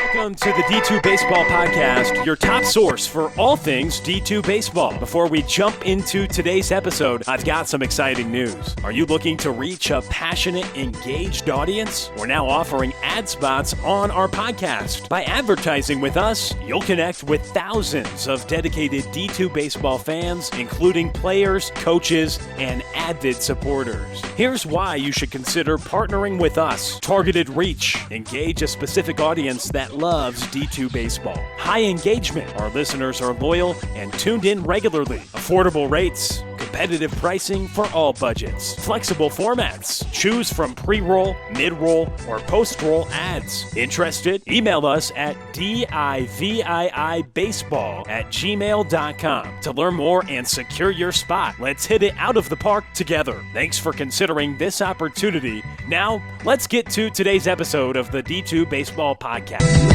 Welcome to the D2 Baseball Podcast, your top source for all things D2 Baseball. Before we jump into today's episode, I've got some exciting news. Are you looking to reach a passionate, engaged audience? We're now offering ad spots on our podcast. By advertising with us, you'll connect with thousands of dedicated D2 Baseball fans, including players, coaches, and avid supporters. Here's why you should consider partnering with us. Targeted reach. Engage a specific audience that loves D2 baseball. High engagement. Our listeners are loyal and tuned in regularly. Affordable rates. Competitive pricing for all budgets. Flexible formats. Choose from pre-roll, mid-roll, or post-roll ads. Interested? Email us at diviibaseball@gmail.com to learn more and secure your spot. Let's hit it out of the park together. Thanks for considering this opportunity. Now, let's get to today's episode of the D2 Baseball Podcast.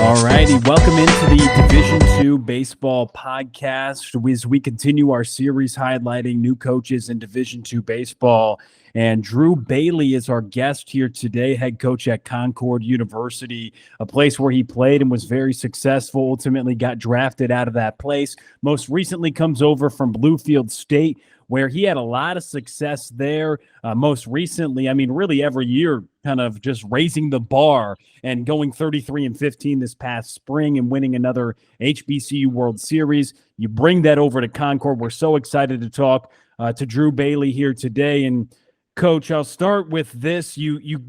All righty, welcome into the Division II Baseball Podcast as we continue our series highlighting new coaches in Division II Baseball. And Drew Bailey is our guest here today, head coach at Concord University, a place where he played and was very successful, ultimately got drafted out of that place. Most recently comes over from Bluefield State, where he had a lot of success there. Most recently, really every year, kind of just raising the bar and going 33-15 this past spring and winning another HBCU World Series. You bring that over to Concord. We're so excited to talk to Drew Bailey here today. And Coach, I'll start with this. You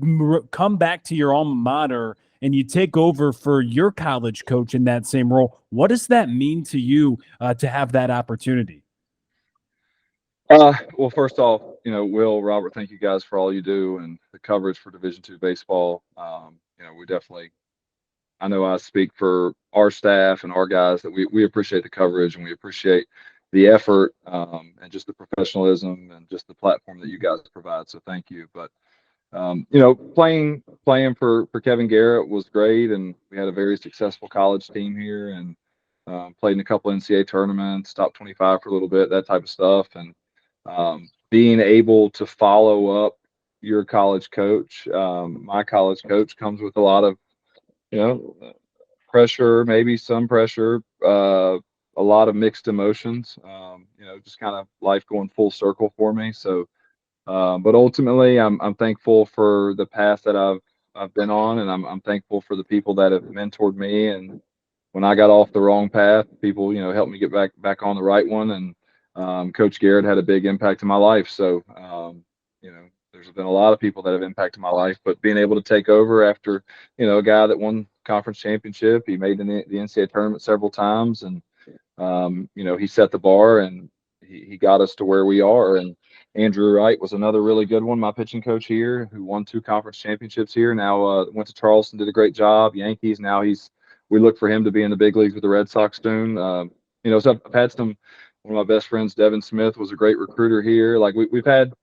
come back to your alma mater and you take over for your college coach in that same role. What does that mean to you to have that opportunity? Well, first off, Will, Robert, thank you guys for all you do and the coverage for Division II baseball. We definitely, I know I speak for our staff and our guys that we appreciate the coverage and we appreciate the effort and just the professionalism and just the platform that you guys provide. So thank you. But, playing for Kevin Garrett was great. And we had a very successful college team here and played in a couple NCAA tournaments, top 25 for a little bit, that type of stuff. And being able to follow up your college coach, my college coach comes with a lot of, pressure, maybe some pressure, a lot of mixed emotions, just kind of life going full circle for me. So, but ultimately I'm thankful for the path that I've been on, and I'm thankful for the people that have mentored me. And when I got off the wrong path, people, helped me get back on the right one. And Coach Garrett had a big impact in my life. So, there's been a lot of people that have impacted my life, but being able to take over after, a guy that won conference championship, he made the NCAA tournament several times and, he set the bar and he got us to where we are. And Andrew Wright was another really good one, my pitching coach here, who won 2 conference championships here. Now went to Charleston, did a great job, Yankees. Now we look for him to be in the big leagues with the Red Sox soon. So I've had one of my best friends, Devin Smith, was a great recruiter here. Like we've had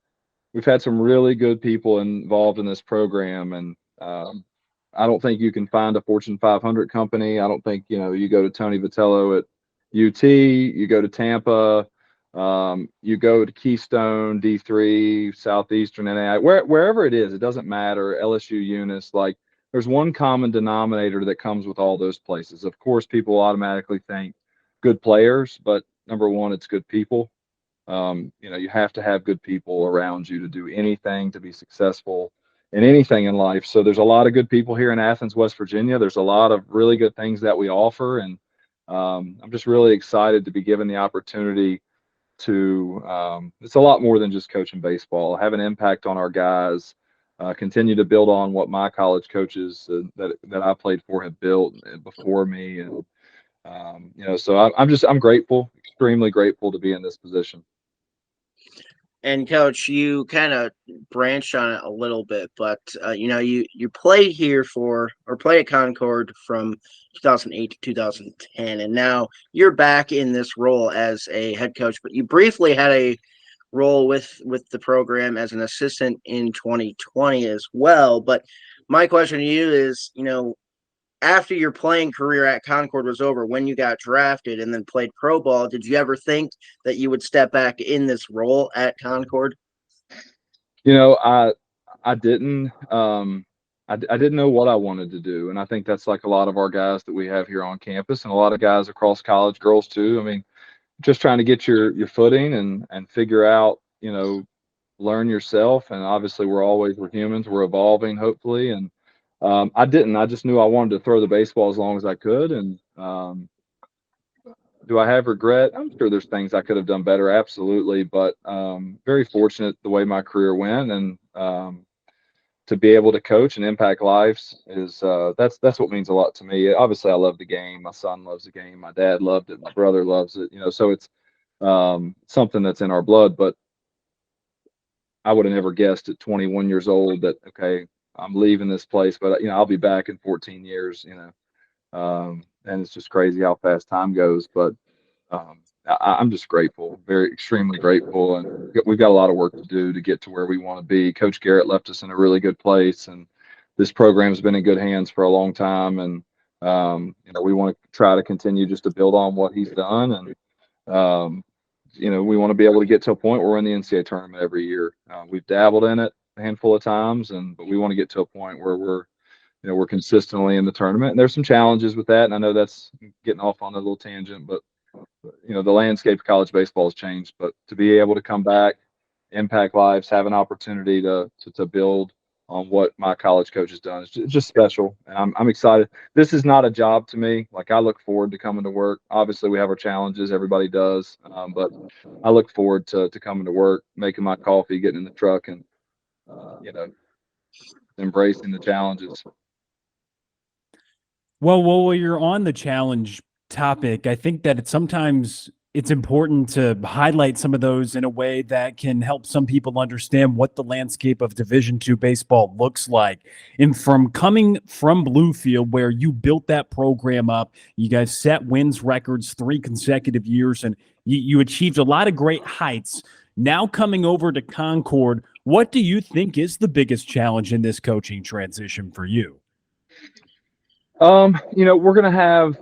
some really good people involved in this program. And I don't think you can find a Fortune 500 company. I don't think, you go to Tony Vitello at UT, you go to Tampa, you go to Keystone, D3, Southeastern NAI, wherever it is, it doesn't matter, LSU, Eunice, like there's one common denominator that comes with all those places. Of course, people automatically think good players, but number one, it's good people. You have to have good people around you to do anything, to be successful in anything in life. So there's a lot of good people here in Athens, West Virginia. There's a lot of really good things that we offer. And I'm just really excited to be given the opportunity to, it's a lot more than just coaching baseball, have an impact on our guys, continue to build on what my college coaches that I played for have built before me. And, so I'm grateful, extremely grateful to be in this position. And Coach, you kind of branched on it a little bit, but you played here played at Concord from 2008 to 2010, and now you're back in this role as a head coach. But you briefly had a role with the program as an assistant in 2020 as well. But my question to you is, after your playing career at Concord was over, when you got drafted and then played pro ball, did you ever think that you would step back in this role at Concord? I didn't. I didn't know what I wanted to do. And I think that's like a lot of our guys that we have here on campus and a lot of guys across college, girls too. I mean, just trying to get your footing and figure out, learn yourself. And obviously we're humans, we're evolving hopefully. And I just knew I wanted to throw the baseball as long as I could. And do I have regret? I'm sure there's things I could have done better, absolutely. But very fortunate the way my career went, and to be able to coach and impact lives is that's what means a lot to me. Obviously, I love the game. My son loves the game. My dad loved it. My brother loves it. So it's something that's in our blood. But I would have never guessed at 21 years old that okay, I'm leaving this place, but I'll be back in 14 years. And it's just crazy how fast time goes. But I'm just grateful, very extremely grateful, and we've got a lot of work to do to get to where we want to be. Coach Garrett left us in a really good place, and this program's been in good hands for a long time. And we want to try to continue just to build on what he's done, and we want to be able to get to a point where we're in the NCAA tournament every year. We've dabbled in it a handful of times, but we want to get to a point where we're consistently in the tournament. And there's some challenges with that, and I know that's getting off on a little tangent, but the landscape of college baseball has changed. But to be able to come back, impact lives, have an opportunity to build on what my college coach has done is just special. And I'm excited. This is not a job to me. Like, I look forward to coming to work. Obviously, we have our challenges. Everybody does. But I look forward to coming to work, making my coffee, getting in the truck, and embracing the challenges. Well, while you're on the challenge topic, I think that sometimes it's important to highlight some of those in a way that can help some people understand what the landscape of Division II baseball looks like. And from coming from Bluefield, where you built that program up, you guys set wins records 3 consecutive years, and you achieved a lot of great heights. Now coming over to Concord, what do you think is the biggest challenge in this coaching transition for you? We're going to have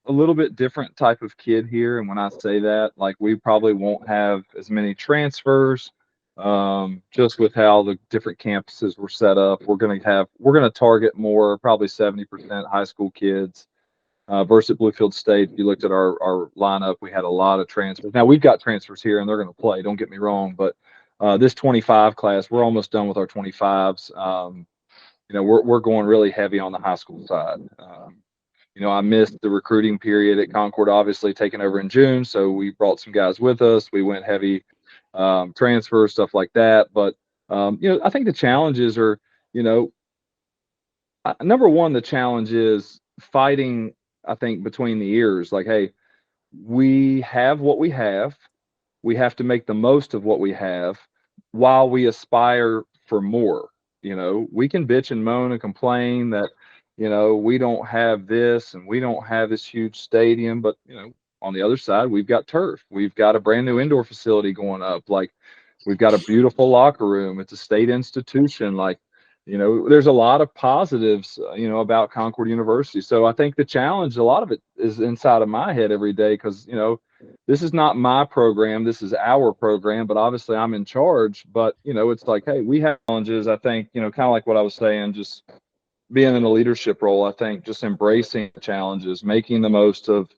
a little bit different type of kid here. And when I say that, like, we probably won't have as many transfers, just with how the different campuses were set up. We're going to target more, probably 70% high school kids, versus at Bluefield State. If you looked at our lineup, we had a lot of transfers. Now we've got transfers here and they're going to play, don't get me wrong, but this 25 class, we're almost done with our 25s. We're going really heavy on the high school side. I missed the recruiting period at Concord, obviously taking over in June. So we brought some guys with us. We went heavy transfer, stuff like that. But, I think the challenges are, number one, the challenge is fighting, I think, between the ears. Like, hey, we have what we have. We have to make the most of what we have while we aspire for more. We can bitch and moan and complain that, we don't have this and we don't have this huge stadium, but, on the other side, we've got turf. We've got a brand new indoor facility going up. Like, we've got a beautiful locker room. It's a state institution. Like, there's a lot of positives, about Concord University. So I think the challenge, a lot of it is inside of my head every day, because, this is not my program. This is our program, but obviously I'm in charge. But, it's like, hey, we have challenges. I think, kind of like what I was saying, just being in a leadership role. I think just embracing the challenges, making the most of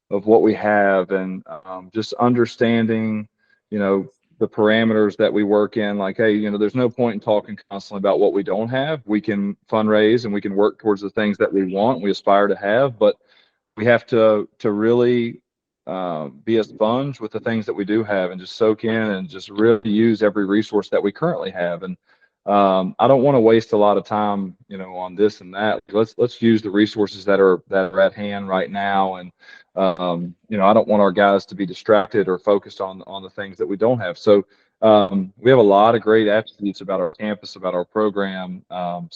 what we have, and just understanding, the parameters that we work in. Like, hey, there's no point in talking constantly about what we don't have. We can fundraise and we can work towards the things that we want, we aspire to have, but we have to really be a sponge with the things that we do have, and just soak in and just really use every resource that we currently have. And I don't want to waste a lot of time, on this and that. Let's use the resources that are at hand right now. And I don't want our guys to be distracted or focused on the things that we don't have. So we have a lot of great attributes about our campus, about our program. And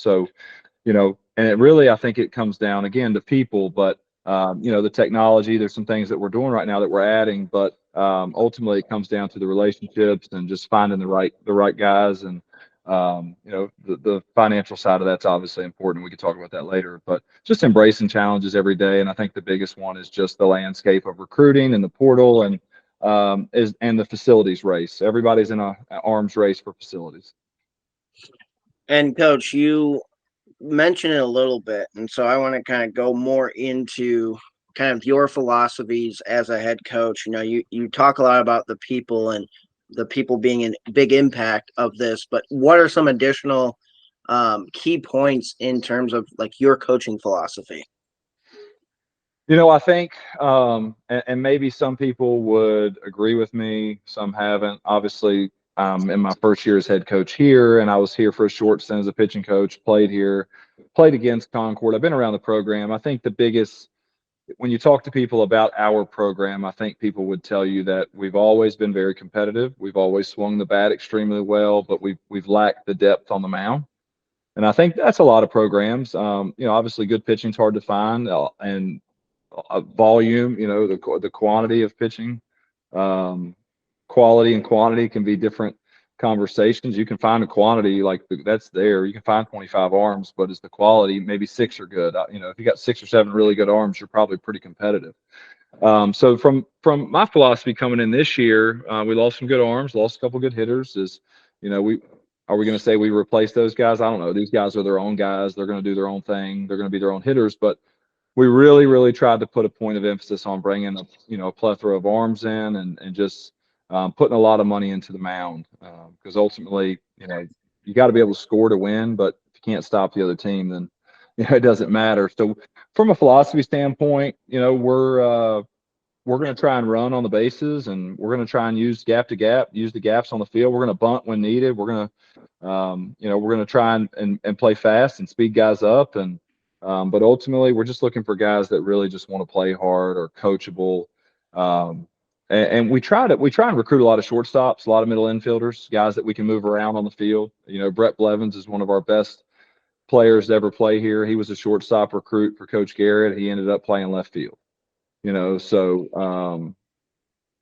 it really, I think it comes down again to people, but the technology. There's some things that we're doing right now that we're adding, but ultimately it comes down to the relationships and just finding the right guys. And the financial side of that's obviously important. We can talk about that later, but just embracing challenges every day. And I think the biggest one is just the landscape of recruiting and the portal, and the facilities race. Everybody's in an arms race for facilities. And Coach, you mentioned it a little bit, and so I want to kind of go more into kind of your philosophies as a head coach. You talk a lot about the people and the people being a big impact of this, but what are some additional key points in terms of like your coaching philosophy? I think, and maybe some people would agree with me, some haven't. Obviously, in my first year as head coach here, and I was here for a short stint as a pitching coach, played here, played against Concord. I've been around the program. I think the biggest, when you talk to people about our program, I think people would tell you that we've always been very competitive. We've always swung the bat extremely well, but we've lacked the depth on the mound. And I think that's a lot of programs. Obviously good pitching's hard to find, and volume, the quantity of pitching, um, quality and quantity can be different conversations. You can find a quantity that's there. You can find 25 arms, but it's the quality. Maybe six are good. If you got 6 or 7 really good arms, you're probably pretty competitive. So from my philosophy coming in this year, we lost some good arms, lost a couple good hitters. We are we going to say we replace those guys? I don't know. These guys are their own guys. They're going to do their own thing. They're going to be their own hitters, but we really, really tried to put a point of emphasis on bringing a plethora of arms in and just putting a lot of money into the mound, because ultimately, you got to be able to score to win, but if you can't stop the other team, then it doesn't matter. So from a philosophy standpoint, we're going to try and run on the bases, and we're going to try and use gap to gap, use the gaps on the field. We're going to bunt when needed. We're going to try and play fast and speed guys up. But ultimately, we're just looking for guys that really just want to play hard or coachable. And we try and recruit a lot of shortstops, a lot of middle infielders, guys that we can move around on the field. Brett Blevins is one of our best players to ever play here. He was a shortstop recruit for Coach Garrett. He ended up playing left field.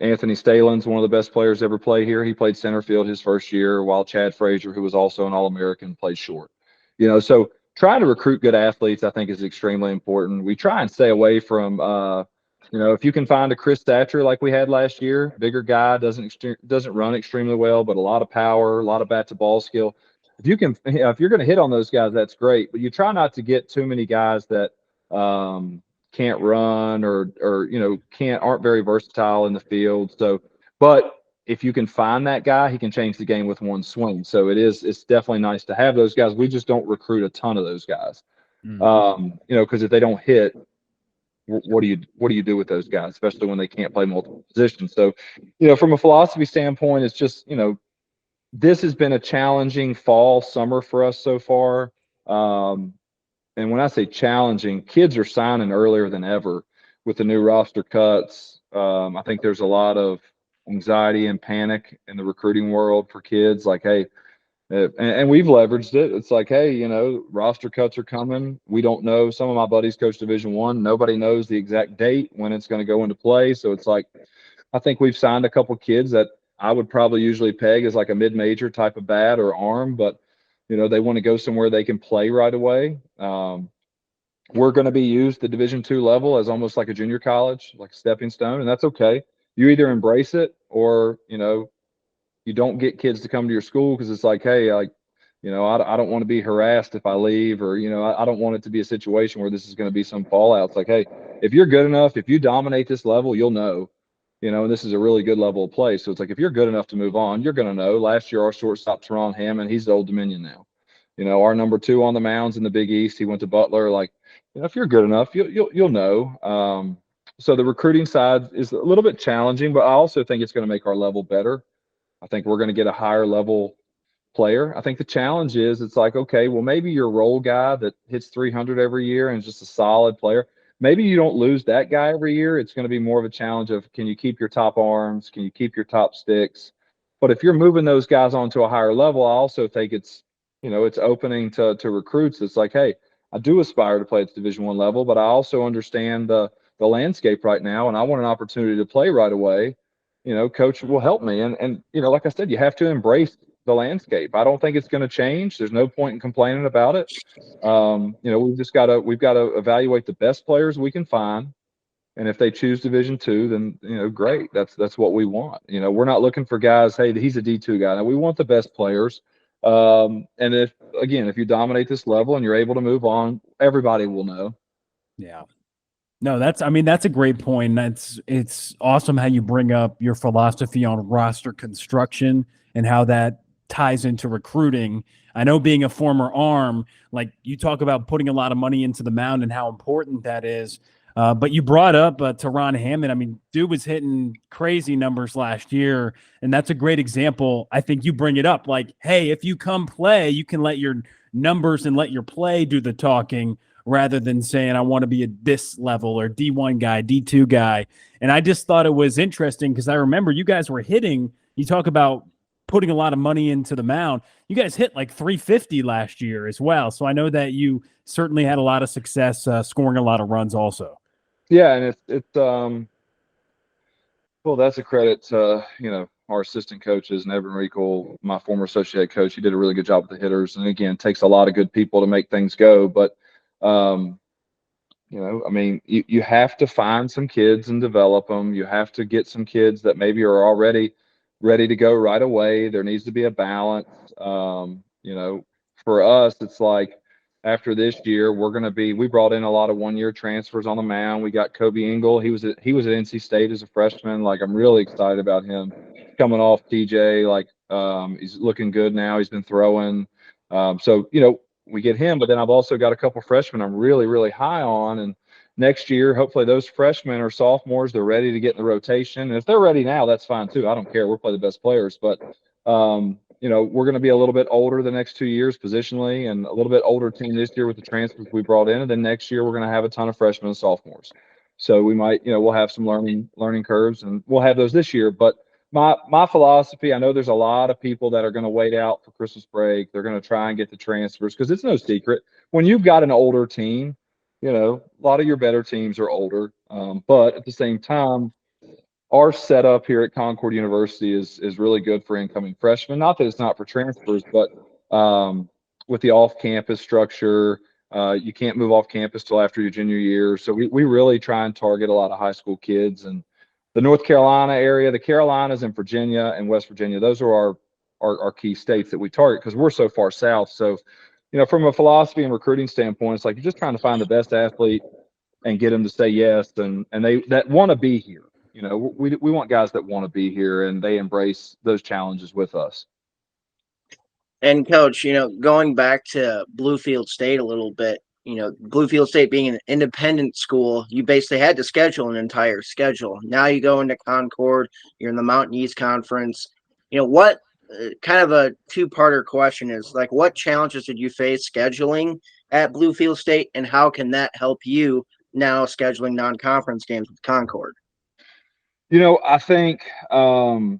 Anthony Stalen's one of the best players to ever play here. He played center field his first year, while Chad Frazier, who was also an All-American, played short. So trying to recruit good athletes, I think, is extremely important. We try and stay away from, if you can find a Chris Thatcher like we had last year, bigger guy, doesn't run extremely well, but a lot of power, a lot of bat to ball skill. If you're going to hit on those guys, that's great. But you try not to get too many guys that can't run or aren't very versatile in the field. So, but if you can find that guy, he can change the game with one swing. So it's definitely nice to have those guys. We just don't recruit a ton of those guys. Because if they don't hit, what do you do with those guys, especially when they can't play multiple positions? So, from a philosophy standpoint, it's just, this has been a challenging summer for us so far. And when I say challenging, kids are signing earlier than ever with the new roster cuts. I think there's a lot of anxiety and panic in the recruiting world for kids. Like, hey, and we've leveraged it. It's like, hey, roster cuts are coming. We don't know. Some of my buddies coach Division I. Nobody knows the exact date when it's going to go into play. So it's like, I think we've signed a couple kids that I would probably usually peg as like a mid-major type of bat or arm, but they want to go somewhere they can play right away. We're going to be used the Division II level as almost like a junior college, like a stepping stone, and that's okay. You either embrace it or, you don't get kids to come to your school because it's like, hey, I don't want to be harassed if I leave, or, I don't want it to be a situation where this is going to be some fallout. It's like, hey, if you're good enough, if you dominate this level, you'll know, and this is a really good level of play. So it's like, if you're good enough to move on, you're going to know. Last year, our shortstop, Teron Hammond, he's the Old Dominion now. Our number 2 on the mounds in the Big East, he went to Butler. Like, if you're good enough, you'll know. So the recruiting side is a little bit challenging, but I also think it's going to make our level better. I think we're going to get a higher level player. I think the challenge is it's like, okay, well, maybe you're a role guy that hits 300 every year and is just a solid player. Maybe you don't lose that guy every year. It's going to be more of a challenge of, can you keep your top arms? Can you keep your top sticks? But if you're moving those guys onto a higher level, I also think it's opening to recruits. It's like, hey, I do aspire to play at the Division I level, but I also understand the landscape right now, and I want an opportunity to play right away. Coach will help me. And like I said, you have to embrace the landscape. I don't think it's going to change. There's no point in complaining about it. We've got to evaluate the best players we can find. And if they choose Division II, then, great. That's what we want. We're not looking for guys, hey, he's a D2 guy. Now, we want the best players. And if you dominate this level and you're able to move on, everybody will know. Yeah. No, that's a great point. It's awesome how you bring up your philosophy on roster construction and how that ties into recruiting. I know being a former arm, like you talk about putting a lot of money into the mound and how important that is. But you brought up Teron Hammond. I mean, dude was hitting crazy numbers last year, and that's a great example. I think you bring it up like, hey, if you come play, you can let your numbers and let your play do the talking rather than saying I want to be at this level or D1 guy, D2 guy. And I just thought it was interesting because I remember you guys were hitting, you talk about putting a lot of money into the mound. You guys hit like 350 last year as well. So I know that you certainly had a lot of success scoring a lot of runs also. Yeah, and it's well, that's a credit to, our assistant coaches, and Evan Riegel, my former associate coach. He did a really good job with the hitters. And again, it takes a lot of good people to make things go. But, I mean, you have to find some kids and develop them. You have to get some kids that maybe are already ready to go right away. There needs to be a balance. For us, it's like after this year, we brought in a lot of 1-year transfers on the mound. We got Kobe Engel. He was at NC State as a freshman. Like, I'm really excited about him coming off TJ. Like, he's looking good now. He's been throwing. So, we get him, but then I've also got a couple freshmen I'm really, really high on. And next year, hopefully those freshmen or sophomores, they're ready to get in the rotation. And if they're ready now, that's fine too. I don't care. We'll play the best players. But, we're going to be a little bit older the next 2 years positionally, and a little bit older team this year with the transfers we brought in. And then next year, we're going to have a ton of freshmen and sophomores. So we might, we'll have some learning curves, and we'll have those this year. But my philosophy, I know there's a lot of people that are going to wait out for Christmas break. They're going to try and get the transfers because it's no secret. When you've got an older team, a lot of your better teams are older. But at the same time, our setup here at Concord University is really good for incoming freshmen. Not that it's not for transfers, but with the off-campus structure, you can't move off campus till after your junior year. So we really try and target a lot of high school kids. And the North Carolina area, the Carolinas and Virginia and West Virginia, those are our key states that we target because we're so far south. So, from a philosophy and recruiting standpoint, it's like you're just trying to find the best athlete and get them to say yes, and they that want to be here. We want guys that want to be here and they embrace those challenges with us. And Coach, going back to Bluefield State a little bit, Bluefield State being an independent school, you basically had to schedule an entire schedule. Now you go into Concord, you're in the Mountain East Conference. What kind of a two-parter question is like, what challenges did you face scheduling at Bluefield State, and how can that help you now scheduling non-conference games with Concord? I think I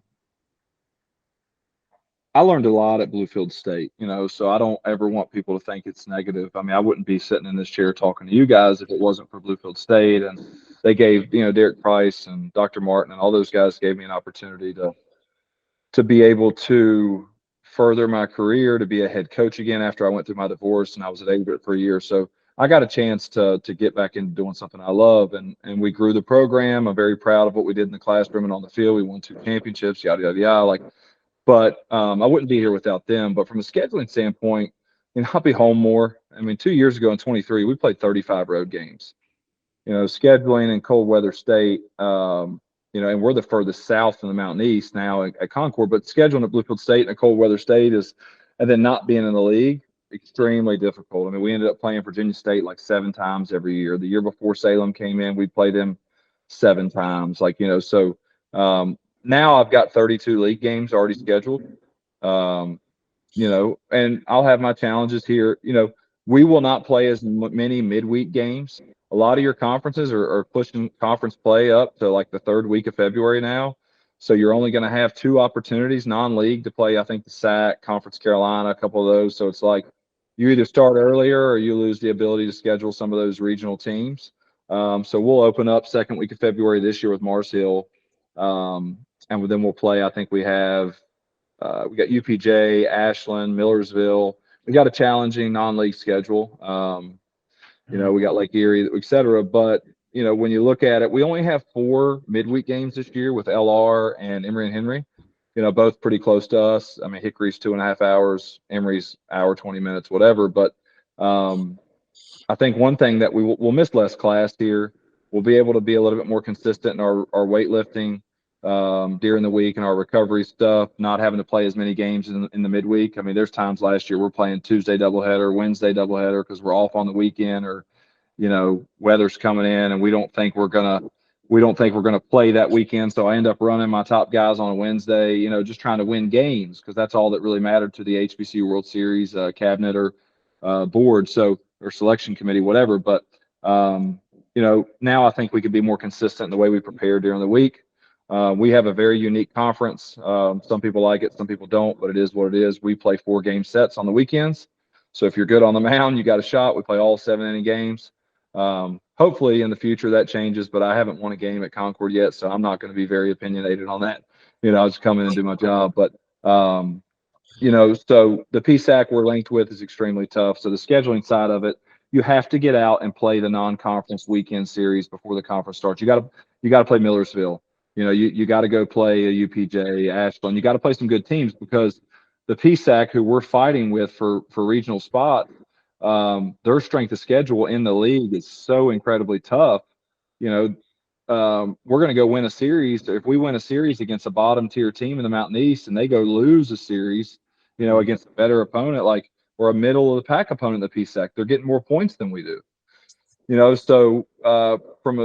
learned a lot at Bluefield State, so I don't ever want people to think it's negative. I mean, I wouldn't be sitting in this chair talking to you guys if it wasn't for Bluefield State. And they gave, Derek Price and Dr. Martin and all those guys gave me an opportunity to be able to further my career, to be a head coach again after I went through my divorce and I was at Aggregate for a year. So I got a chance to get back into doing something I love, and we grew the program. I'm very proud of what we did in the classroom and on the field. We won 2 championships, yada, yada, yada. But I wouldn't be here without them. But from a scheduling standpoint, I'll be home more. I mean, 2 years ago in 23, we played 35 road games. Scheduling in cold weather state, and we're the furthest south in the Mountain East now at Concord, but scheduling at Bluefield State in a cold weather state and then not being in the league, extremely difficult. I mean, we ended up playing Virginia State like 7 times every year. The year before Salem came in, we played them 7 times. So now I've got 32 league games already scheduled. And I'll have my challenges here. We will not play as many midweek games. A lot of your conferences are pushing conference play up to like the 3rd week of February now. So you're only going to have 2 opportunities non-league to play. I think the SAC, Conference Carolina, a couple of those. So it's like you either start earlier or you lose the ability to schedule some of those regional teams. So we'll open up 2nd week of February this year with Mars Hill. And then we'll play, I think we got UPJ, Ashland, Millersville. We got a challenging non-league schedule. We got Lake Erie, et cetera. But, when you look at it, we only have 4 midweek games this year with LR and Emory and Henry. both pretty close to us. I mean, Hickory's 2.5 hours, Emory's hour, 20 minutes, whatever. But I think one thing that we'll miss less class here. We'll be able to be a little bit more consistent in our weightlifting during the week and our recovery stuff, not having to play as many games in the midweek. I mean, there's times last year we're playing Tuesday doubleheader, Wednesday doubleheader because we're off on the weekend, or weather's coming in and we don't think we're gonna play that weekend. So I end up running my top guys on a Wednesday, just trying to win games because that's all that really mattered to the HBCU World Series cabinet or board, or selection committee, whatever. But now I think we could be more consistent in the way we prepare during the week. We have a very unique conference. Some people like it, some people don't, but it is what it is. We play 4-game sets on the weekends. So if you're good on the mound, you got a shot. We play all 7-inning games. Hopefully in the future that changes, but I haven't won a game at Concord yet, so I'm not going to be very opinionated on that. I'll just come in and do my job. But so the PSAC we're linked with is extremely tough. So the scheduling side of it, you have to get out and play the non-conference weekend series before the conference starts. You got to play Millersville. You got to go play a UPJ, Ashland. You got to play some good teams because the PSAC, who we're fighting with for regional spot, their strength of schedule in the league is so incredibly tough. We're going to go win a series. If we win a series against a bottom tier team in the Mountain East and they go lose a series, against a better opponent, like, or a middle of the pack opponent in the PSAC, they're getting more points than we do. So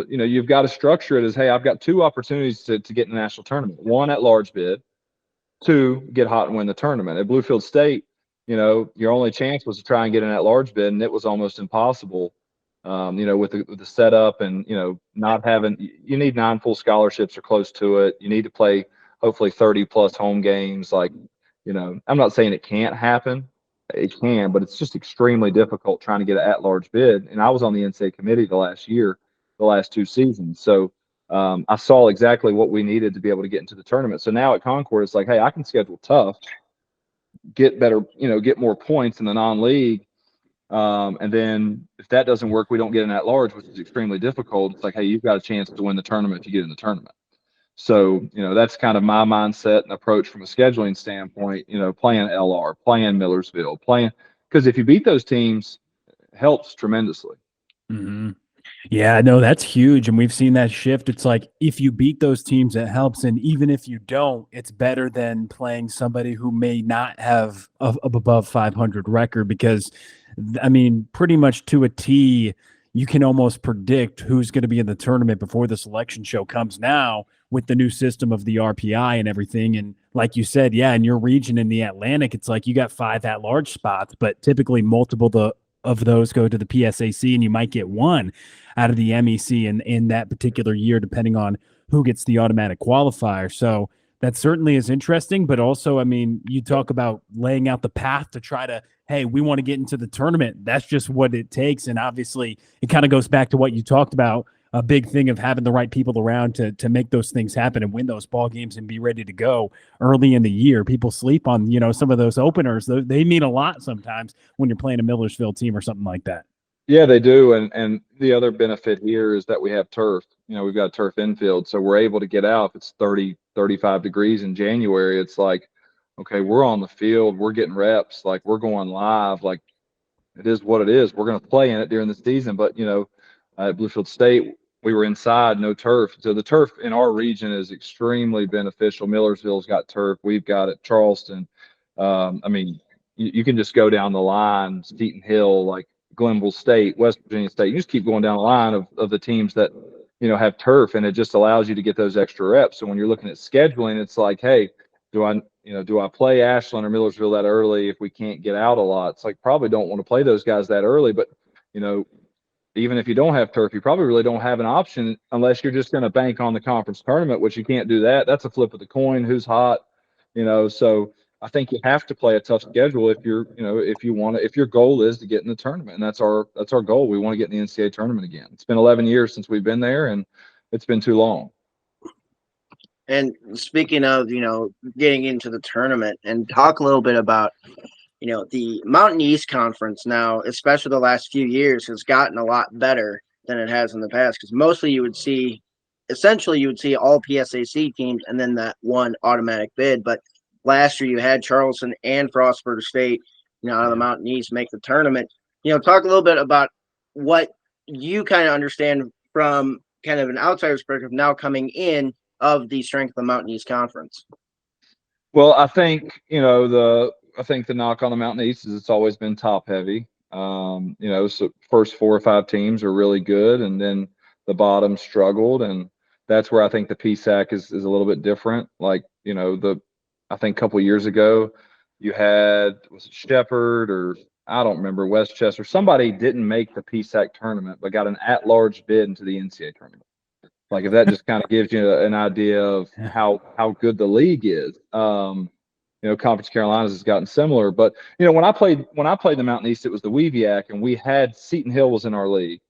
you've got to structure it as, hey, I've got 2 opportunities to get in the national tournament. 1 at large bid, 2 get hot and win the tournament. At Bluefield State, your only chance was to try and get in that large bid, and it was almost impossible. With the setup and not having, you need 9 full scholarships or close to it. You need to play hopefully 30 plus home games. Like, I'm not saying it can't happen. It can, but it's just extremely difficult trying to get an at-large bid. And I was on the NCAA committee the last 2 seasons. So I saw exactly what we needed to be able to get into the tournament. So now at Concord, it's like, hey, I can schedule tough, get better, get more points in the non-league. And then if that doesn't work, we don't get an at-large, which is extremely difficult. It's like, hey, you've ってchance to win the tournament if you get in the tournament. So, that's kind of my mindset and approach from a scheduling standpoint, playing LR, playing Millersville, because if you beat those teams, it helps tremendously. Mm-hmm. Yeah, no, that's huge. And we've seen that shift. It's like, if you beat those teams, it helps. And even if you don't, it's better than playing somebody who may not have a above 500 record, because, I mean, pretty much to a T, you can almost predict who's going to be in the tournament before the selection show comes now with the new system of the RPI and everything. And like you said, yeah, in your region in the Atlantic, it's like you got 5 at-large spots, but typically multiple of those go to the PSAC, and you might get 1 out of the MEC in that particular year, depending on who gets the automatic qualifier. So that certainly is interesting. But also, I mean, you talk about laying out the path to try to, hey, we want to get into the tournament. That's just what it takes. And obviously, it kind of goes back to what you talked about, a big thing of having the right people around to make those things happen and win those ball games and be ready to go early in the year. People sleep on, some of those openers. They mean a lot sometimes when you're playing a Millersville team or something like that. Yeah, they do. And the other benefit here is that we have turf. We've got a turf infield, so we're able to get out. If it's 30, 35 degrees in January, it's like, okay, we're on the field, we're getting reps, like we're going live, like it is what it is. We're going to play in it during the season. But, at Bluefield State, we were inside, no turf. So the turf in our region is extremely beneficial. Millersville's got turf. We've got it. Charleston. I mean, you can just go down the line, Seton Hill, like Glenville State, West Virginia State. You just keep going down the line of the teams that, have turf, and it just allows you to get those extra reps. So when you're looking at scheduling, it's like, hey, do I play Ashland or Millersville that early if we can't get out a lot? It's like, probably don't want to play those guys that early, but, even if you don't have turf, you probably really don't have an option unless you're just going to bank on the conference tournament, which you can't do that. That's a flip of the coin. Who's hot, so I think you have to play a tough schedule if your goal is to get in the tournament. And that's our goal. We want to get in the NCAA tournament again. It's been 11 years since we've been there, and it's been too long. And speaking of, getting into the tournament, and talk a little bit about, the Mountain East Conference now, especially the last few years, has gotten a lot better than it has in the past. Because mostly you would see, essentially you would see all PSAC teams and then that one automatic bid. But last year you had Charleston and Frostburg State, out of the Mountain East make the tournament. Talk a little bit about what you kind of understand from kind of an outsider's perspective now coming in of the strength of the Mountain East Conference. Well, I think, I think the knock on the Mountain East is it's always been top heavy. So first 4 or 5 teams are really good, and then the bottom struggled, and that's where I think the PSAC is a little bit different. Like, I think a couple of years ago, you had, was it Shepherd or I don't remember, Westchester. Somebody didn't make the PSAC tournament, but got an at-large bid into the NCAA tournament. Like, if that just kind of gives you an idea of how good the league is. Conference Carolinas has gotten similar, but when I played the Mountain East, it was the Weaviac, and we had Seton Hill was in our league,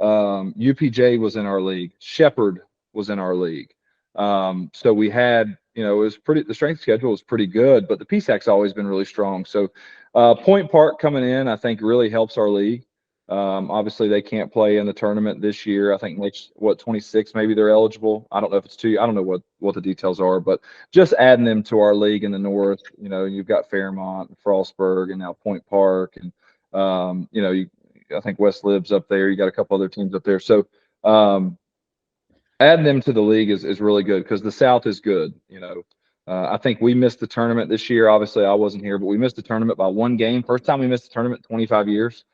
UPJ was in our league, Shepherd was in our league. So we had, it was the strength schedule was pretty good, but the PSAC's always been really strong. So Point Park coming in, I think, really helps our league. Obviously they can't play in the tournament this year. I think next 26 maybe they're eligible. I don't know if it's 2. I don't know what the details are, but just adding them to our league in the north, you've got Fairmont and Frostburg and now Point Park, and I think West Lib's up there. You got a couple other teams up there. So adding them to the league is really good because the South is good. I think we missed the tournament this year. Obviously I wasn't here, but we missed the tournament by 1 game. First time we missed the tournament in 25 years.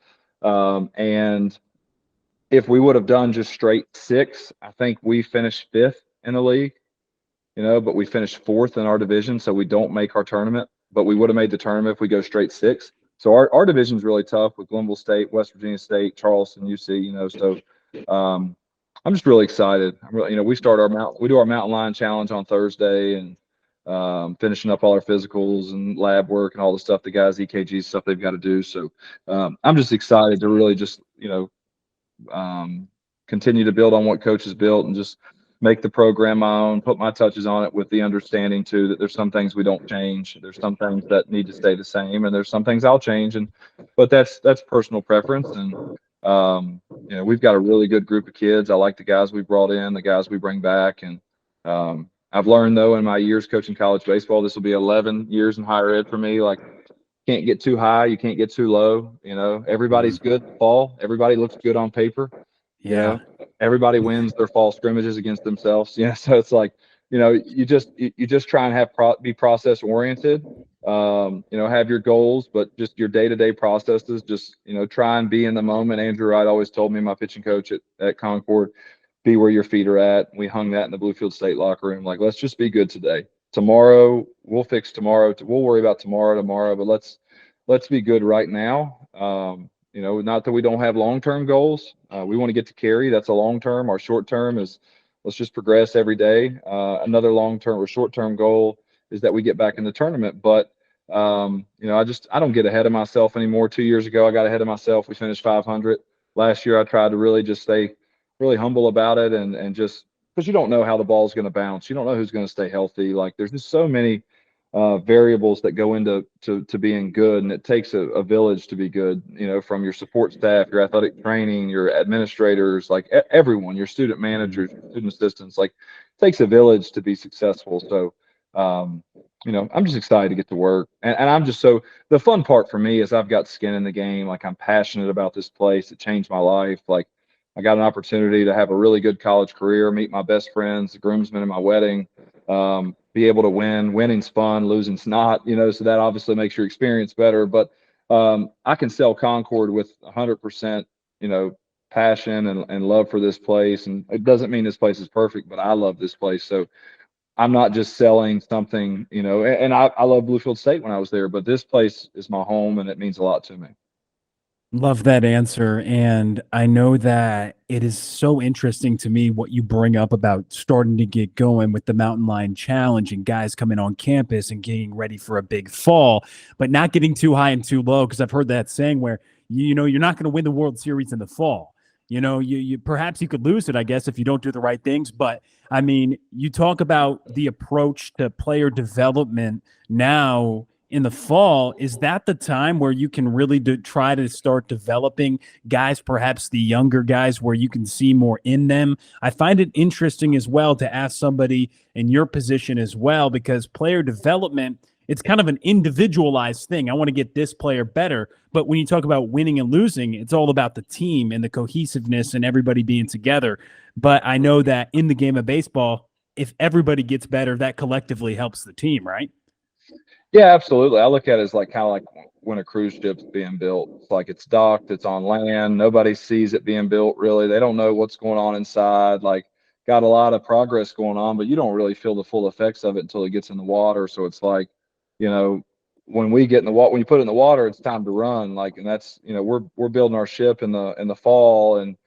And if we would have done just straight 6, I think we finished 5th in the league, but we finished 4th in our division. So we don't make our tournament, but we would have made the tournament if we go straight 6. So our division is really tough with Glenville State, West Virginia State, Charleston, UC, so, I'm just really excited. We start we do our mountain lion challenge on Thursday, and finishing up all our physicals and lab work and all the stuff, the guys, EKG stuff they've got to do. So I'm just excited to really just, continue to build on what Coach has built and just make the program my own, put my touches on it with the understanding too that there's some things we don't change. There's some things that need to stay the same, and there's some things I'll change. But that's personal preference. And, we've got a really good group of kids. I like the guys we brought in, the guys we bring back. And, I've learned, though, in my years coaching college baseball, this will be 11 years in higher ed for me. Like, can't get too high. You can't get too low. Everybody's good fall. Everybody looks good on paper. Yeah. Everybody wins their fall scrimmages against themselves. So it's like, you just try and be process oriented, have your goals, but just your day-to-day processes, just, try and be in the moment. Andrew Wright always told me, my pitching coach at Concord, be where your feet are at. We hung that in the Bluefield State locker room. Like, let's just be good today. Tomorrow, we'll fix tomorrow. We'll worry about tomorrow, but let's be good right now. Not that we don't have long-term goals. We want to get to Cary. That's a long-term. Our short-term is let's just progress every day. Another long-term or short-term goal is that we get back in the tournament. But, I don't get ahead of myself anymore. 2 years ago, I got ahead of myself. We finished 500. Last year, I tried to really just stay really humble about it and just because you don't know how the ball's going to bounce. You don't know who's going to stay healthy. Like, there's just so many variables that go into being good, and it takes a village to be good, from your support staff, your athletic training, your administrators, like everyone, your student managers, your student assistants. Like, it takes a village to be successful. So I'm just excited to get to work, and I'm just the fun part for me is I've got skin in the game. Like, I'm passionate about this place. It changed my life. Like, I got an opportunity to have a really good college career, meet my best friends, the groomsmen in my wedding, be able to win. Winning's fun, losing's not, so that obviously makes your experience better. But I can sell Concord with 100%, passion and love for this place. And it doesn't mean this place is perfect, but I love this place. So I'm not just selling something, and I love Bluefield State when I was there, but this place is my home and it means a lot to me. Love that answer. And I know that it is so interesting to me what you bring up about starting to get going with the Mountain Lion Challenge and guys coming on campus and getting ready for a big fall, but not getting too high and too low. Because I've heard that saying where, you're not going to win the World Series in the fall. You perhaps you could lose it, I guess, if you don't do the right things. But I mean, you talk about the approach to player development now in the fall, is that the time where you can really try to start developing guys, perhaps the younger guys, where you can see more in them? I find it interesting as well to ask somebody in your position as well, because player development, it's kind of an individualized thing. I want to get this player better. But when you talk about winning and losing, it's all about the team and the cohesiveness and everybody being together. But I know that in the game of baseball, if everybody gets better, that collectively helps the team, right? Yeah, absolutely. I look at it as like kind of like when a cruise ship's being built. It's like it's docked, it's on land. Nobody sees it being built really. They don't know what's going on inside. Like, got a lot of progress going on, but you don't really feel the full effects of it until it gets in the water. So it's like, you know, when we get in the water, when you put it in the water, it's time to run. Like, and that's, we're building our ship in the fall, and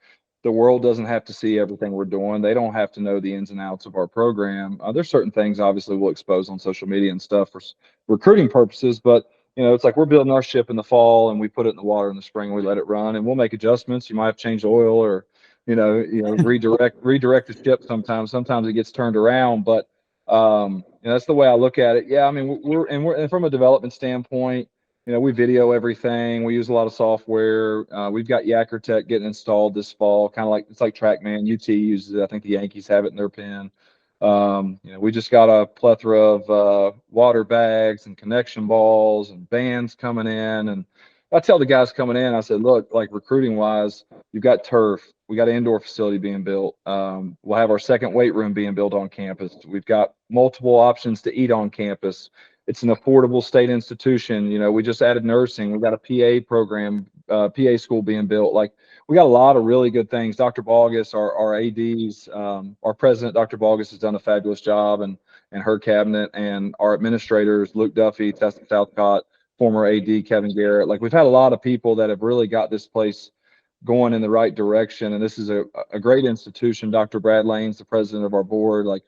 the world doesn't have to see everything we're doing. They don't have to know the ins and outs of our program. There's certain things obviously we'll expose on social media and stuff for recruiting purposes, but it's like we're building our ship in the fall and we put it in the water in the spring. We let it run, and we'll make adjustments. You might have changed oil, or redirect the ship. Sometimes it gets turned around, but that's the way I look at it. Yeah, I mean, we're from a development standpoint. We video everything. We use a lot of software. We've got Yacker Tech getting installed this fall, kind of like it's like TrackMan. UT uses it. I think the Yankees have it in their pen. We just got a plethora of water bags and connection balls and bands coming in. And I tell the guys coming in, I said, look, like recruiting wise, you've got turf. We got an indoor facility being built. We'll have our second weight room being built on campus. We've got multiple options to eat on campus. It's an affordable state institution. We just added nursing. We've got a PA program, PA school being built. Like, we got a lot of really good things. Dr. Bogus, our ADs, our president, Dr. Bogus, has done a fabulous job, and her cabinet, and our administrators, Luke Duffy, Tessa Southcott, former AD Kevin Garrett. Like, we've had a lot of people that have really got this place going in the right direction. And this is a great institution. Dr. Brad Lane's the president of our board. Like,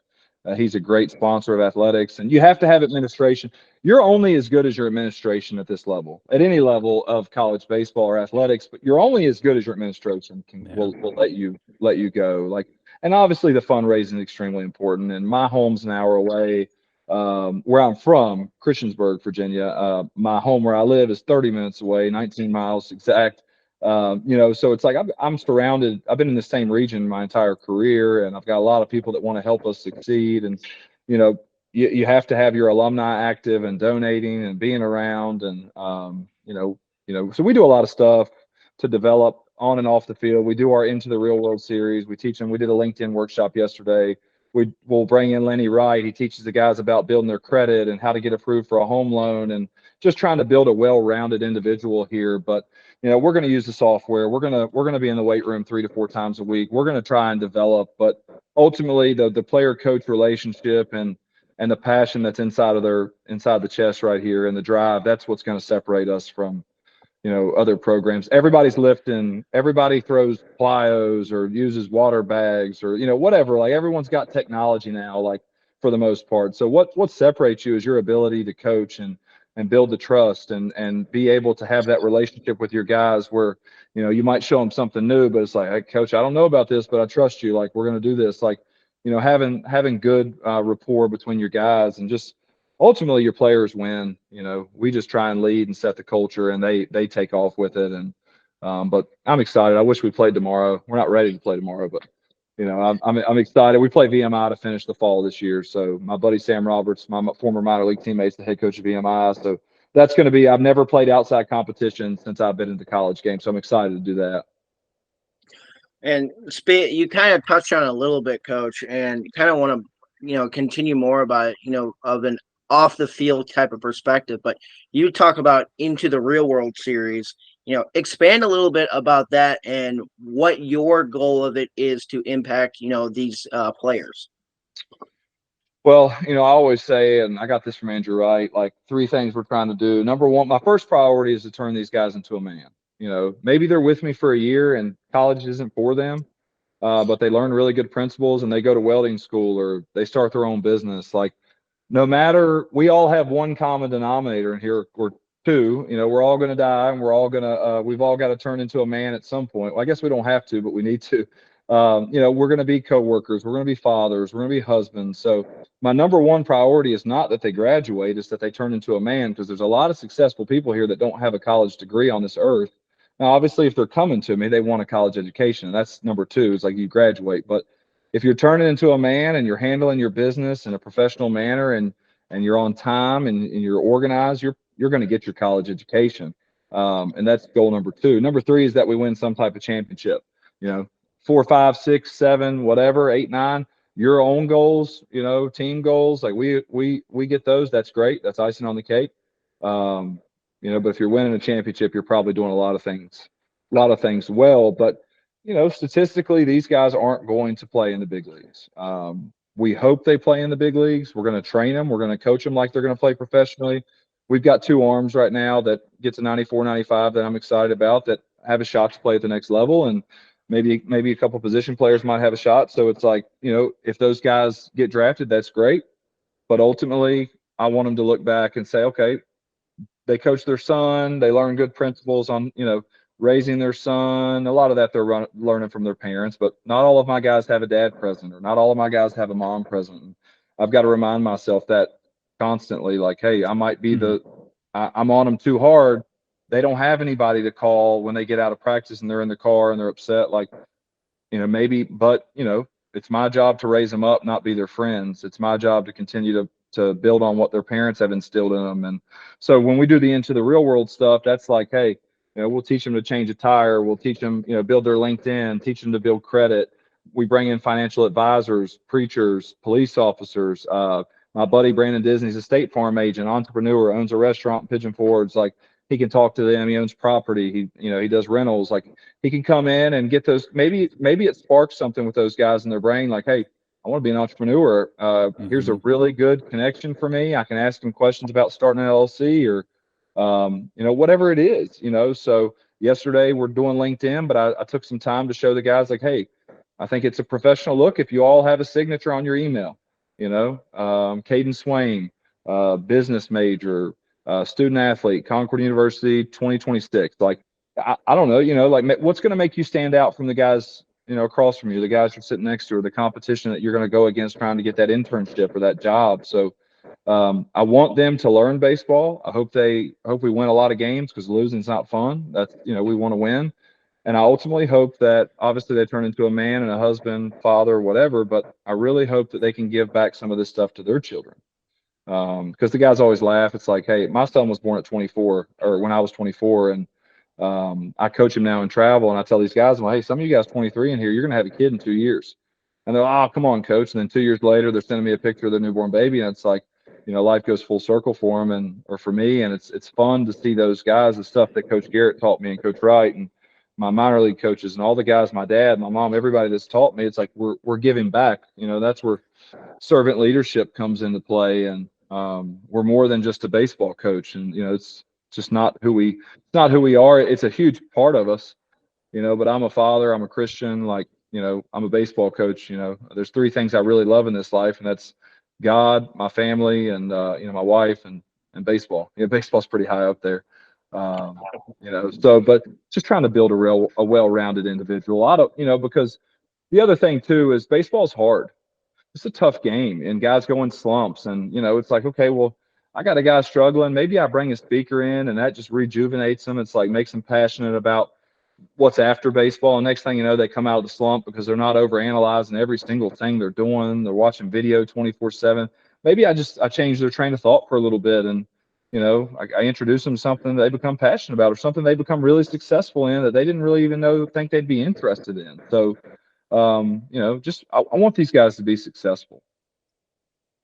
he's a great sponsor of athletics, and you have to have administration. You're only as good as your administration at this level, at any level of college baseball or athletics, but you're only as good as your administration will let you go. Like, and obviously the fundraising is extremely important. And my home's an hour away, where I'm from, Christiansburg, Virginia. My home where I live is 30 minutes away, 19 miles exact. So it's like I'm surrounded. I've been in the same region my entire career, and I've got a lot of people that want to help us succeed. And you have to have your alumni active and donating and being around, and so we do a lot of stuff to develop on and off the field. We do our Into the Real World series. We teach them. We did a LinkedIn workshop yesterday. We'll bring in Lenny Wright. He teaches the guys about building their credit and how to get approved for a home loan, and just trying to build a well-rounded individual here. But we're going to use the software. We're going to be in the weight room 3 to 4 times a week. We're going to try and develop, but ultimately the player-coach relationship and the passion that's inside the chest right here, and the drive, that's what's going to separate us from other programs. Everybody's lifting, everybody throws plyos or uses water bags or, whatever. Like, everyone's got technology now, like, for the most part. So what separates you is your ability to coach and build the trust and be able to have that relationship with your guys where, you might show them something new, but it's like, hey, coach, I don't know about this, but I trust you. Like, we're going to do this. Like, having good rapport between your guys, and just ultimately your players win. We just try and lead and set the culture, and they take off with it. And but I'm excited. I wish we played tomorrow. We're not ready to play tomorrow, but I'm excited. We play VMI to finish the fall this year. So my buddy Sam Roberts, my former minor league teammate's the head coach of VMI. So that's going to be. I've never played outside competition since I've been in the college game, so I'm excited to do that. And you kind of touched on it a little bit, Coach, and you kind of want to continue more about it, of an off the field type of perspective. But you talk about Into the Real World series. Expand a little bit about that and what your goal of it is to impact, these players. Well, I always say, and I got this from Andrew Wright, like 3 things we're trying to do. Number one, my first priority is to turn these guys into a man. Maybe they're with me for a year and college isn't for them, but they learn really good principles and they go to welding school or they start their own business. Like, no matter, we all have one common denominator in here, or 2. We're all going to die, and we've all got to turn into a man at some point. Well, I guess we don't have to, but we need to. we're going to be coworkers, we're going to be fathers, we're going to be husbands. So my number one priority is not that they graduate, it's that they turn into a man, because there's a lot of successful people here that don't have a college degree on this earth. Now, obviously, if they're coming to me, they want a college education. That's number two, is like you graduate. But if you're turning into a man and you're handling your business in a professional manner, and you're on time, and you're organized, you're going to get your college education. And that's goal number two. Number three is that we win some type of championship. 4, 5, 6, 7, whatever, 8, 9. Your own goals, team goals, like we get those. That's great. That's icing on the cake. But if you're winning a championship, you're probably doing a lot of things well. But statistically, these guys aren't going to play in the big leagues. We hope they play in the big leagues. We're going to train them. We're going to coach them like they're going to play professionally. We've got 2 arms right now that get to 94, 95 that I'm excited about, that have a shot to play at the next level, and maybe a couple position players might have a shot. So it's like, if those guys get drafted, that's great. But ultimately, I want them to look back and say, okay, they coach their son, they learn good principles on, raising their son. A lot of that they're learning from their parents, but not all of my guys have a dad present, or not all of my guys have a mom present. And I've got to remind myself that constantly, like, hey, I might be I'm on them too hard. They don't have anybody to call when they get out of practice and they're in the car and they're upset. Like, maybe, but it's my job to raise them up, not be their friends. It's my job to continue to build on what their parents have instilled in them. And so when we do the into the real world stuff, that's like, hey, we'll teach them to change a tire. We'll teach them, build their LinkedIn, teach them to build credit. We bring in financial advisors, preachers, police officers. My buddy Brandon Disney's a State Farm agent, entrepreneur, owns a restaurant in Pigeon Forge. Like, he can talk to them. He owns property. He does rentals. Like, he can come in and get those. Maybe it sparks something with those guys in their brain. Like, hey, I want to be an entrepreneur. Here's a really good connection for me. I can ask them questions about starting an LLC, or whatever it is. So yesterday we're doing LinkedIn, but I took some time to show the guys, like, hey, I think it's a professional look if you all have a signature on your email. Caden Swain, business major, student athlete, Concord University, 2026. Like, I don't know, like, what's going to make you stand out from the guys, across from you, the guys you're sitting next to, or the competition that you're going to go against trying to get that internship or that job. So I want them to learn baseball. I hope we win a lot of games, because losing's not fun. That's, we want to win. And I ultimately hope that obviously they turn into a man and a husband, father, whatever, but I really hope that they can give back some of this stuff to their children. Because the guys always laugh. It's like, hey, my son was born at 24, or when I was 24, and I coach him now in travel, and I tell these guys, well, hey, some of you guys 23 in here, you're going to have a kid in 2 years. And they're, oh, come on, coach. And then 2 years later, they're sending me a picture of their newborn baby, and it's like, life goes full circle for them, or for me, and it's fun to see those guys, the stuff that Coach Garrett taught me, and Coach Wright, and my minor league coaches, and all the guys, my dad, my mom, everybody that's taught me. It's like we're giving back. That's where servant leadership comes into play, and we're more than just a baseball coach. And it's just not who we are. It's a huge part of us, but I'm a father, I'm a Christian, like, I'm a baseball coach. There's 3 things I really love in this life, and that's God, my family, and my wife, and baseball. Baseball's pretty high up there. But just trying to build a well-rounded individual. Because the other thing too is baseball's hard. It's a tough game, and guys go in slumps, and it's like, okay, well, I got a guy struggling. Maybe I bring a speaker in, and that just rejuvenates them. It's like, makes them passionate about what's after baseball. And next thing you know, they come out of the slump because they're not overanalyzing every single thing they're doing. They're watching video 24/7. Maybe I change their train of thought for a little bit, and I introduce them to something they become passionate about, or something they become really successful in that they didn't really even think they'd be interested in. So, I want these guys to be successful.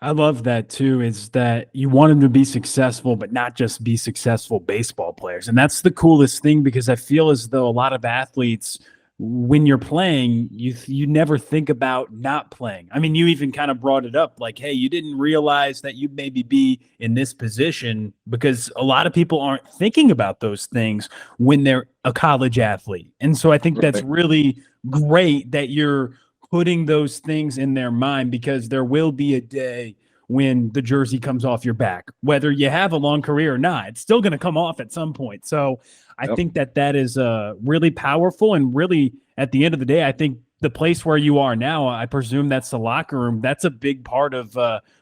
I love that too, is that you want them to be successful, but not just be successful baseball players. And that's the coolest thing, because I feel as though a lot of athletes, when you're playing, you never think about not playing. I mean, you even kind of brought it up, like, hey, you didn't realize that you'd maybe be in this position, because a lot of people aren't thinking about those things when they're a college athlete. And so I think that's really great that you're putting those things in their mind, because there will be a day when the jersey comes off your back, whether you have a long career or not. It's still going to come off at some point. So I think that is really powerful, and really, at the end of the day, I think the place where you are now, I presume that's the locker room. That's a big part of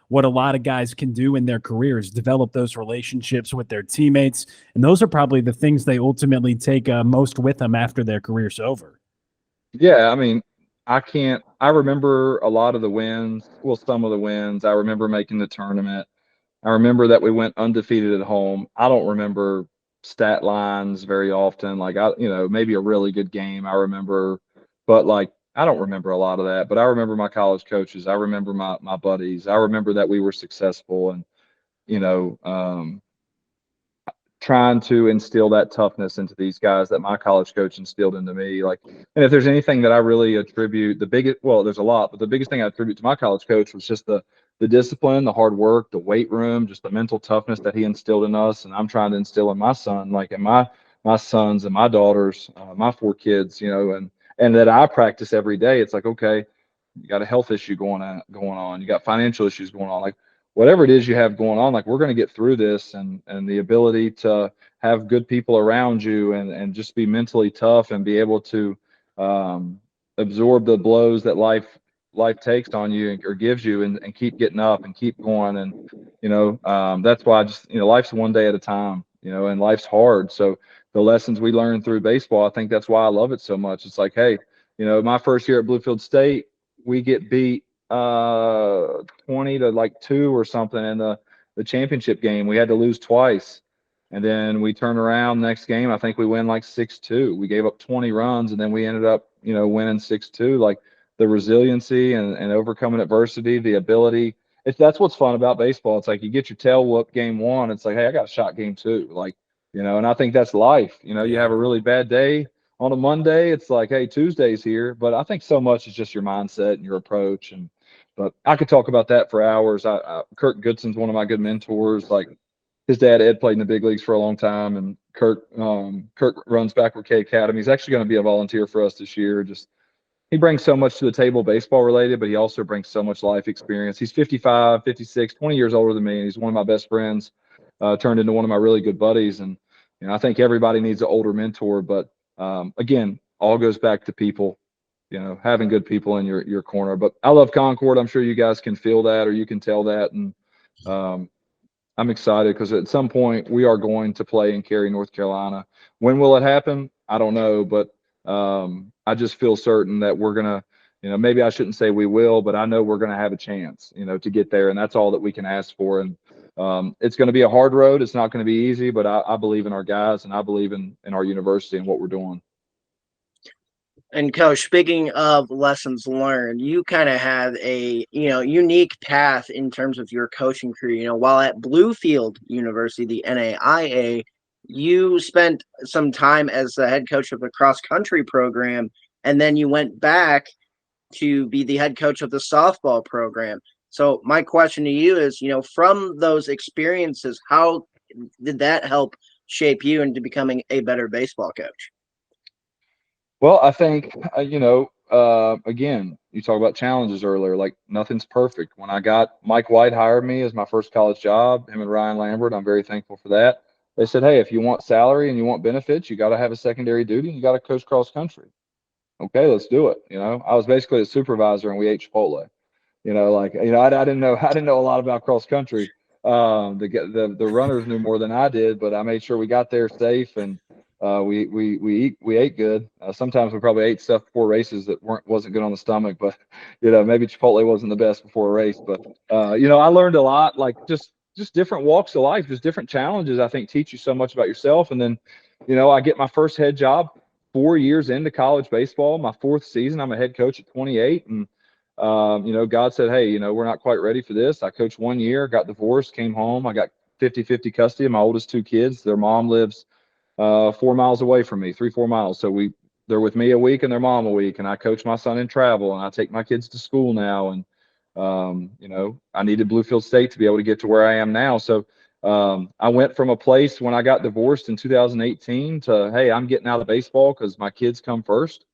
what a lot of guys can do in their careers, develop those relationships with their teammates. And those are probably the things they ultimately take most with them after their career's over. Yeah, I mean, I remember a lot of the wins, well, some of the wins. I remember making the tournament. I remember that we went undefeated at home. I don't remember stat lines very often. Like maybe a really good game I remember, but like I don't remember a lot of that. But I remember my college coaches. I remember my buddies. I remember that we were successful and you know, um, trying to instill that toughness into these guys that my college coach instilled into me. Like, and if there's anything that I really attribute there's a lot, but the biggest thing I attribute to my college coach was just the discipline, the hard work, the weight room, just the mental toughness that he instilled in us. And I'm trying to instill in my son, like in my sons and my daughters, my 4 kids, and that I practice every day. It's like, okay, you got a health issue going on, you got financial issues going on, like whatever it is you have going on, like we're going to get through this, and the ability to have good people around you and just be mentally tough and be able to um, absorb the blows that life takes on you or gives you and keep getting up and keep going. And that's why I just life's one day at a time, and life's hard. So the lessons we learn through baseball, I think that's why I love it so much. It's like, hey, my first year at Bluefield State, we get beat 20 to like 2 or something in the championship game. We had to lose twice. And then we turn around next game. I think we win like 6-2. We gave up 20 runs and then we ended up, winning 6-2. Like the resiliency and overcoming adversity, the ability. That's what's fun about baseball. It's like you get your tail whooped game 1. It's like, hey, I got a shot game 2. Like, and I think that's life. You have a really bad day on a Monday. It's like, hey, Tuesday's here. But I think so much is just your mindset and your approach. But I could talk about that for hours. Kirk Goodson's one of my good mentors. Like his dad Ed played in the big leagues for a long time, and Kirk runs Backward K Academy. He's actually going to be a volunteer for us this year. Just he brings so much to the table baseball related, but he also brings so much life experience. He's 55, 56, 20 years older than me, and he's one of my best friends, turned into one of my really good buddies. And I think everybody needs an older mentor, but again, all goes back to people. Having good people in your corner. But I love Concord. I'm sure you guys can feel that, or you can tell that. And I'm excited because at some point we are going to play in Cary, North Carolina. When will it happen? I don't know, but I just feel certain that we're gonna, maybe I shouldn't say we will, but I know we're gonna have a chance, to get there, and that's all that we can ask for. And it's going to be a hard road. It's not going to be easy, but I believe in our guys, and I believe in our university and what we're doing. And Coach, speaking of lessons learned, you kind of had a unique path in terms of your coaching career. While at Bluefield University, the NAIA, you spent some time as the head coach of the cross country program, and then you went back to be the head coach of the softball program. So my question to you is, from those experiences, how did that help shape you into becoming a better baseball coach? Well, I think, again, you talk about challenges earlier, like nothing's perfect. When I got Mike White hired me as my first college job, him and Ryan Lambert, I'm very thankful for that. They said, hey, if you want salary and you want benefits, you got to have a secondary duty and you got to coach cross country. Okay, let's do it. I was basically a supervisor and we ate Chipotle. I didn't know a lot about cross country. The runners knew more than I did, but I made sure we got there safe and we ate good. Sometimes we probably ate stuff before races that wasn't good on the stomach, but maybe Chipotle wasn't the best before a race. But I learned a lot, like just different walks of life, just different challenges. I think teach you so much about yourself. And then, I get my first head job 4 years into college baseball. My 4th season, I'm a head coach at 28, and God said, hey, we're not quite ready for this. I coached 1 year, got divorced, came home. I got 50-50 custody of my oldest 2 kids. Their mom lives 4 miles away from me, 3-4 miles. So they're with me a week and their mom a week. And I coach my son in travel and I take my kids to school now. And, I needed Bluefield State to be able to get to where I am now. So I went from a place when I got divorced in 2018 to, hey, I'm getting out of baseball because my kids come first.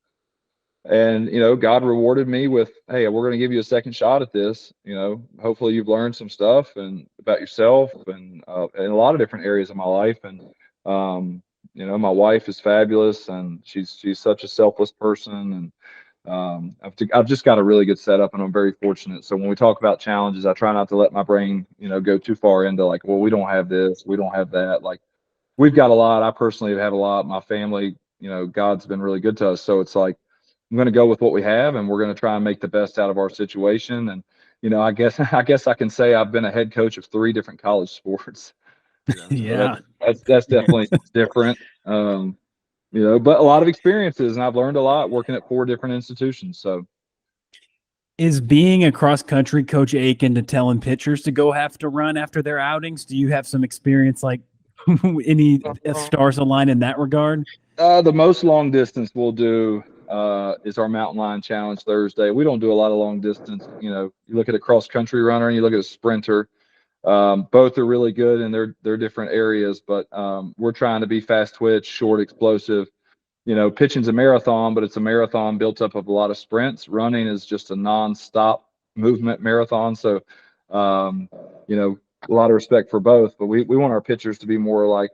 And, God rewarded me with, hey, we're going to give you a second shot at this. Hopefully you've learned some stuff and about yourself and in a lot of different areas of my life. And, my wife is fabulous and she's such a selfless person. I've just got a really good setup, and I'm very fortunate. So when we talk about challenges, I try not to let my brain, go too far into like, well, we don't have this, we don't have that. Like we've got a lot. I personally have had a lot. My family, God's been really good to us. So it's like I'm going to go with what we have, and we're going to try and make the best out of our situation. And I guess I can say I've been a head coach of 3 different college sports. So Yeah. that's definitely different. But a lot of experiences, and I've learned a lot working at 4 different institutions. So Is being a cross country coach akin to telling pitchers to go have to run after their outings? Do you have some experience, like any stars align in that regard? the most long distance we'll do is our Mountain Lion Challenge Thursday. We don't do a lot of long distance. You look at a cross country runner and you look at a sprinter. Both are really good in their different areas, but we're trying to be fast twitch, short, explosive. Pitching's a marathon, but it's a marathon built up of a lot of sprints. Running is just a non-stop movement marathon. So, a lot of respect for both, but we want our pitchers to be more like,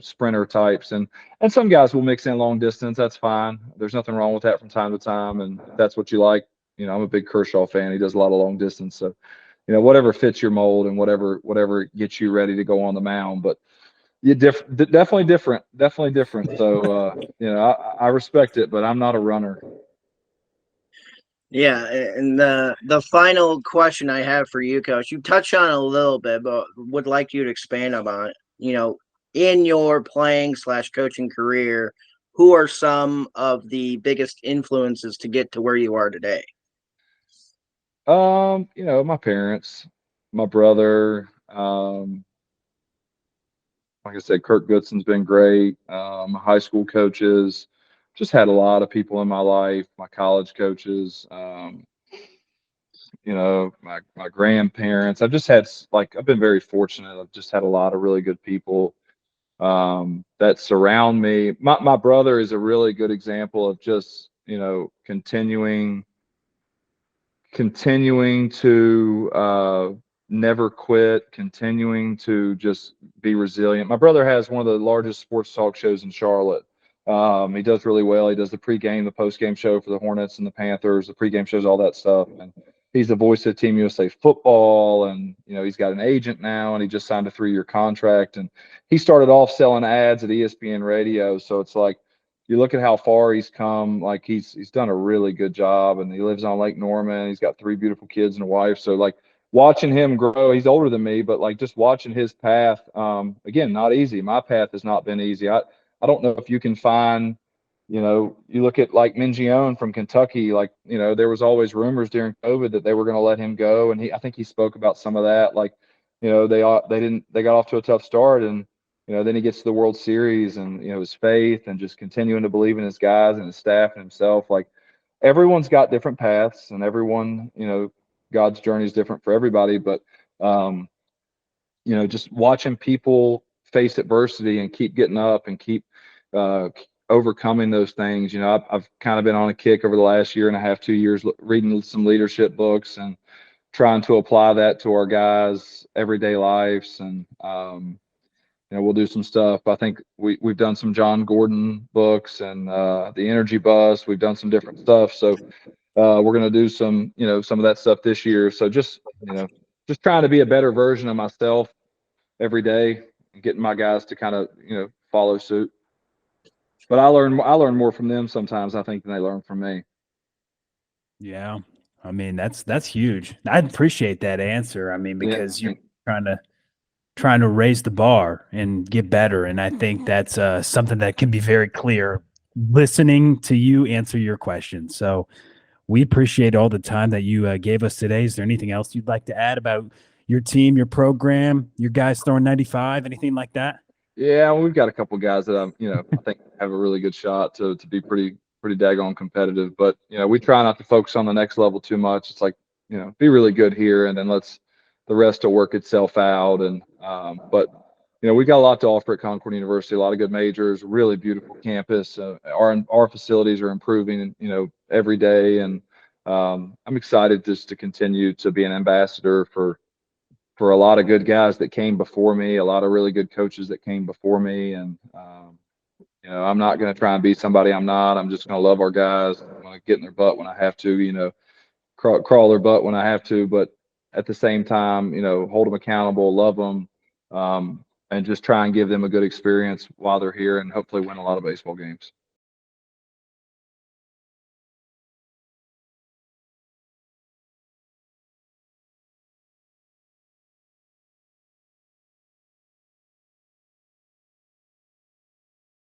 sprinter types. And some guys will mix in long distance. That's fine. There's nothing wrong with that from time to time. And if that's what you like. I'm a big Kershaw fan. He does a lot of long distance. So, whatever fits your mold and whatever gets you ready to go on the mound. But definitely different. So, I respect it, but I'm not a runner. Yeah, and the final question I have for you, Coach, you touched on it a little bit, but would like you to expand on it. In your playing/coaching career, who are some of the biggest influences to get to where you are today? My parents, my brother, like I said, Kirk Goodson's been great. My high school coaches, just had a lot of people in my life, my college coaches, my grandparents. I've been very fortunate. I've just had a lot of really good people that surround me. My brother is a really good example of just, continuing to never quit, continuing to just be resilient. My brother has one of the largest sports talk shows in Charlotte. He does really well. He does the pregame, the postgame show for the Hornets and the Panthers, the pregame shows, all that stuff. And he's the voice of Team USA football. And, he's got an agent now, and he just signed a 3-year contract. And he started off selling ads at ESPN radio. So it's like, you look at how far he's come, like he's done a really good job, and he lives on Lake Norman. He's got 3 beautiful kids and a wife. So like watching him grow, he's older than me, but like just watching his path, again, not easy. My path has not been easy. I don't know if you can find, you look at like Mingione from Kentucky, like, there was always rumors during COVID that they were going to let him go. And I think he spoke about some of that. Like, they got off to a tough start, and then he gets to the World Series, and his faith and just continuing to believe in his guys and his staff and himself. Like everyone's got different paths, and everyone, God's journey is different for everybody. But just watching people face adversity and keep getting up and keep overcoming those things. I've kind of been on a kick over the last year and a half, 2 years, reading some leadership books and trying to apply that to our guys' everyday lives. And we'll do some stuff. I think we've done some John Gordon books and the Energy Bus. We've done some different stuff. So we're going to do some of that stuff this year. So just trying to be a better version of myself every day and getting my guys to kind of, follow suit. But I learn more from them sometimes, I think, than they learn from me. Yeah. I mean, that's huge. I appreciate that answer. I mean, because you're trying to raise the bar and get better. And I think that's something that can be very clear listening to you answer your questions. So we appreciate all the time that you gave us today. Is there anything else you'd like to add about your team, your program, your guys throwing 95, anything like that? Yeah, we've got a couple guys that I think have a really good shot to be pretty daggone competitive. But we try not to focus on the next level too much. It's like be really good here, and then the rest will work itself out. And but we've got a lot to offer at Concord University. A lot of good majors, really beautiful campus. Our facilities are improving, every day, and I'm excited just to continue to be an ambassador for a lot of good guys that came before me, a lot of really good coaches that came before me. And, I'm not going to try and be somebody I'm not. I'm just going to love our guys. I'm to get in their butt when I have to, crawl their butt when I have to, but at the same time, hold them accountable, love them, and just try and give them a good experience while they're here and hopefully win a lot of baseball games.